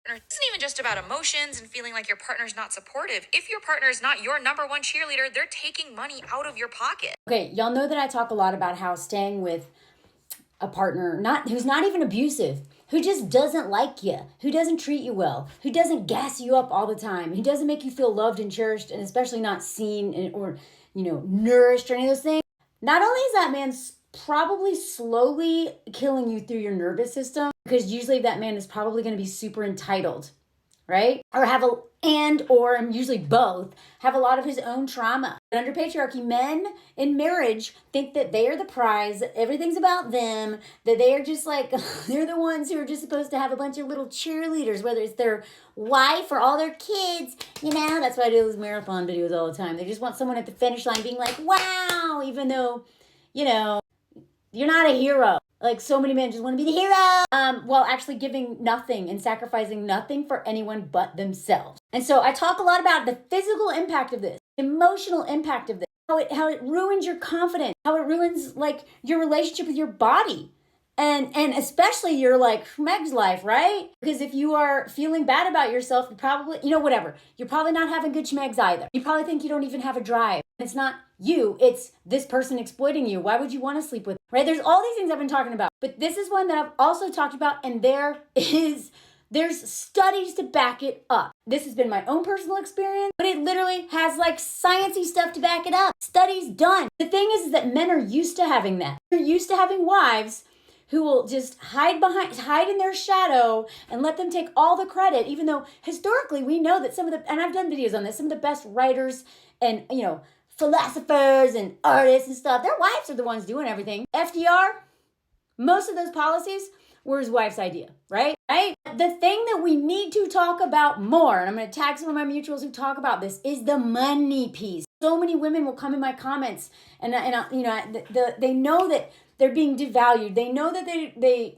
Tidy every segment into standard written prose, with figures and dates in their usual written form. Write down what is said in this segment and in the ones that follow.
It isn't even just about emotions and feeling like your partner's not supportive. If your partner is not your number one cheerleader, they're taking money out of your pocket. Okay, y'all know that I talk a lot about how staying with a partner who's not even abusive, who just doesn't like you, who doesn't treat you well, who doesn't gas you up all the time, who doesn't make you feel loved and cherished, and especially not seen or nourished or any of those things. Not only is that man probably slowly killing you through your nervous system, because usually that man is probably going to be super entitled, right? Or usually both, have a lot of his own trauma. But under patriarchy, men in marriage think that they are the prize, that everything's about them, that they are just like, they're the ones who are just supposed to have a bunch of little cheerleaders, whether it's their wife or all their kids. That's why I do those marathon videos all the time. They just want someone at the finish line being like, wow, even though, you're not a hero. Like, so many men just want to be the hero, while actually giving nothing and sacrificing nothing for anyone but themselves. And so I talk a lot about the physical impact of this, emotional impact of this, how it ruins your confidence, how it ruins like your relationship with your body. And especially your Meg's life, right? Because if you are feeling bad about yourself, you probably, whatever. You're probably not having good schmegs either. You probably think you don't even have a drive. It's not you, it's this person exploiting you. Why would you want to sleep with, right? There's all these things I've been talking about. But this is one that I've also talked about, and there's studies to back it up. This has been my own personal experience, but it literally has sciencey stuff to back it up. Studies done. The thing is that men are used to having that. They're used to having wives who will just hide in their shadow and let them take all the credit, even though historically we know that and I've done videos on this, some of the best writers and, philosophers and artists and stuff, their wives are the ones doing everything. FDR, most of those policies were his wife's idea, right? The thing that we need to talk about more, and I'm going to tag some of my mutuals who talk about this, is the money piece. So many women will come in my comments and they know that they're being devalued. They know that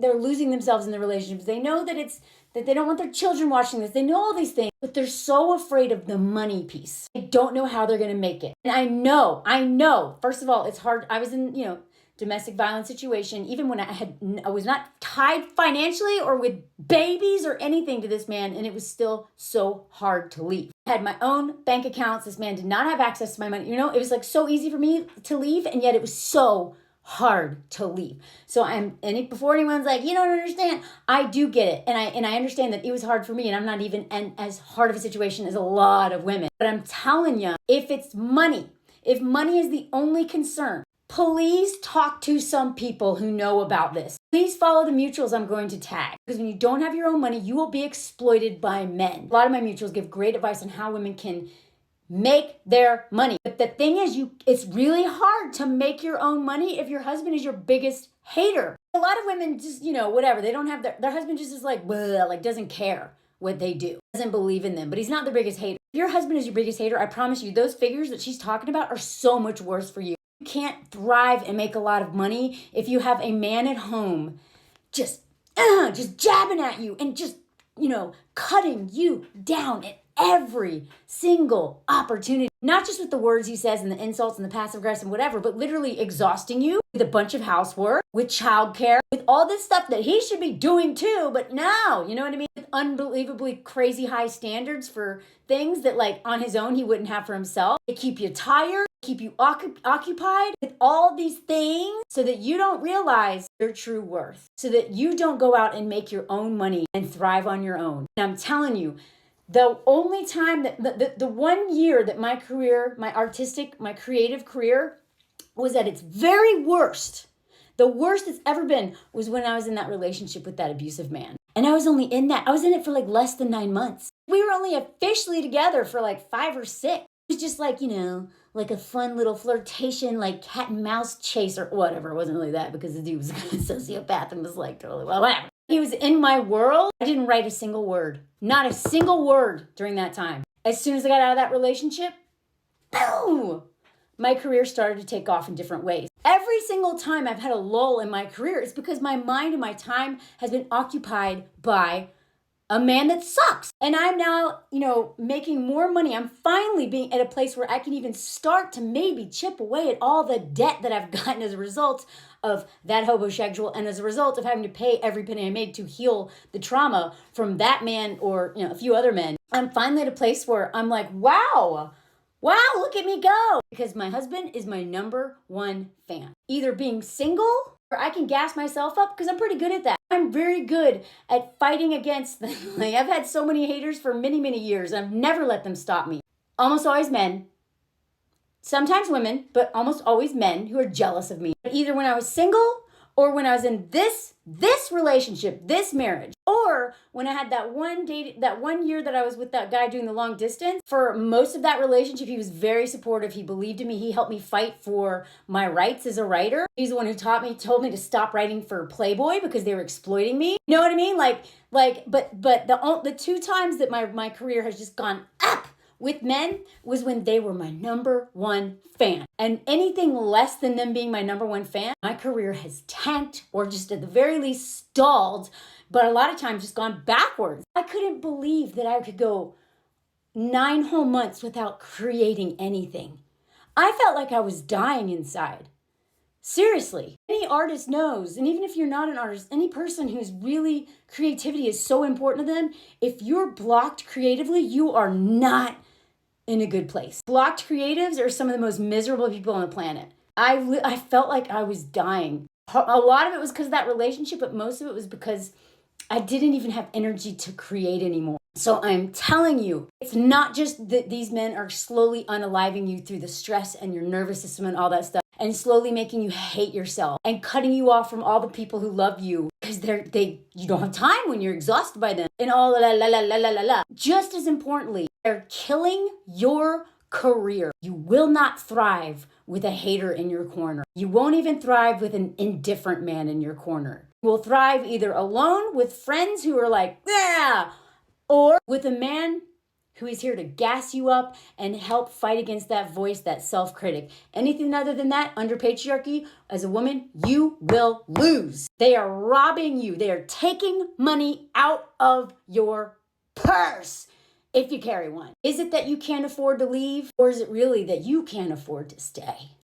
they're losing themselves in the relationships. They know that they don't want their children watching this. They know all these things, but they're so afraid of the money piece. They don't know how they're going to make it. And I know, first of all, it's hard. I was in, domestic violence situation, even when I was not tied financially or with babies or anything to this man, and it was still so hard to leave. I had my own bank accounts. This man did not have access to my money. It was so easy for me to leave, and yet it was so hard to leave. So before anyone's like, you don't understand, I do get it. And I understand that it was hard for me, and I'm not even in as hard of a situation as a lot of women. But I'm telling you, if money is the only concern, please talk to some people who know about this. Please follow the mutuals I'm going to tag. Because when you don't have your own money, you will be exploited by men. A lot of my mutuals give great advice on how women can make their money. But the thing is, it's really hard to make your own money if your husband is your biggest hater. A lot of women just, whatever. They don't have their husband just is doesn't care what they do. Doesn't believe in them, but he's not their biggest hater. If your husband is your biggest hater, I promise you, those figures that she's talking about are so much worse for you. You can't thrive and make a lot of money if you have a man at home just jabbing at you and just, cutting you down at every single opportunity. Not just with the words he says and the insults and the passive aggressive and whatever, but literally exhausting you with a bunch of housework, with childcare, with all this stuff that he should be doing too, but no, you know what I mean? With unbelievably crazy high standards for things that on his own he wouldn't have for himself. They keep you tired, keep you occupied with all these things so that you don't realize your true worth, so that you don't go out and make your own money and thrive on your own. And I'm telling you, the only time that the 1 year that my creative career was at its very worst, the worst it's ever been, was when I was in that relationship with that abusive man. And I was in it for less than 9 months. We were only officially together for 5 or 6. It was just a fun little flirtation, cat and mouse chase or whatever. It wasn't really that, because the dude was a sociopath and was totally, well, whatever. He was in my world. I didn't write a single word. Not a single word during that time. As soon as I got out of that relationship, boom! My career started to take off in different ways. Every single time I've had a lull in my career, it's because my mind and my time has been occupied by a man that sucks. And I'm now, making more money. I'm finally being at a place where I can even start to maybe chip away at all the debt that I've gotten as a result of that homosexual and as a result of having to pay every penny I made to heal the trauma from that man or, a few other men. I'm finally at a place where I'm like, wow, look at me go. Because my husband is my number one fan. Either being single or I can gas myself up because I'm pretty good at that. I'm very good at fighting against them. Like, I've had so many haters for many, many years. I've never let them stop me. Almost always men. Sometimes women, but almost always men who are jealous of me. Either when I was single or when I was in this relationship, this marriage, or when I had that one year that I was with that guy doing the long distance. For most of that relationship, he was very supportive. He believed in me. He helped me fight for my rights as a writer. He's the one who told me to stop writing for Playboy because they were exploiting me. You know what I mean? But the two times that my career has just gone up with men was when they were my number one fan. And anything less than them being my number one fan, my career has tanked or just at the very least stalled, but a lot of times just gone backwards. I couldn't believe that I could go 9 whole months without creating anything. I felt like I was dying inside. Seriously, any artist knows, and even if you're not an artist, any person who's really creativity is so important to them, if you're blocked creatively, you are not in a good place. Blocked creatives are some of the most miserable people on the planet. I felt like I was dying. A lot of it was because of that relationship, but most of it was because I didn't even have energy to create anymore. So I'm telling you, it's not just that these men are slowly unaliving you through the stress and your nervous system and all that stuff, and slowly making you hate yourself and cutting you off from all the people who love you because you don't have time when you're exhausted by them and all la la la la la la la. Just as importantly, they're killing your career. You will not thrive with a hater in your corner. You won't even thrive with an indifferent man in your corner. You will thrive either alone with friends who are like, yeah, or with a man who is here to gas you up and help fight against that voice, that self-critic. Anything other than that, under patriarchy, as a woman, you will lose. They are robbing you. They are taking money out of your purse if you carry one. Is it that you can't afford to leave, or is it really that you can't afford to stay?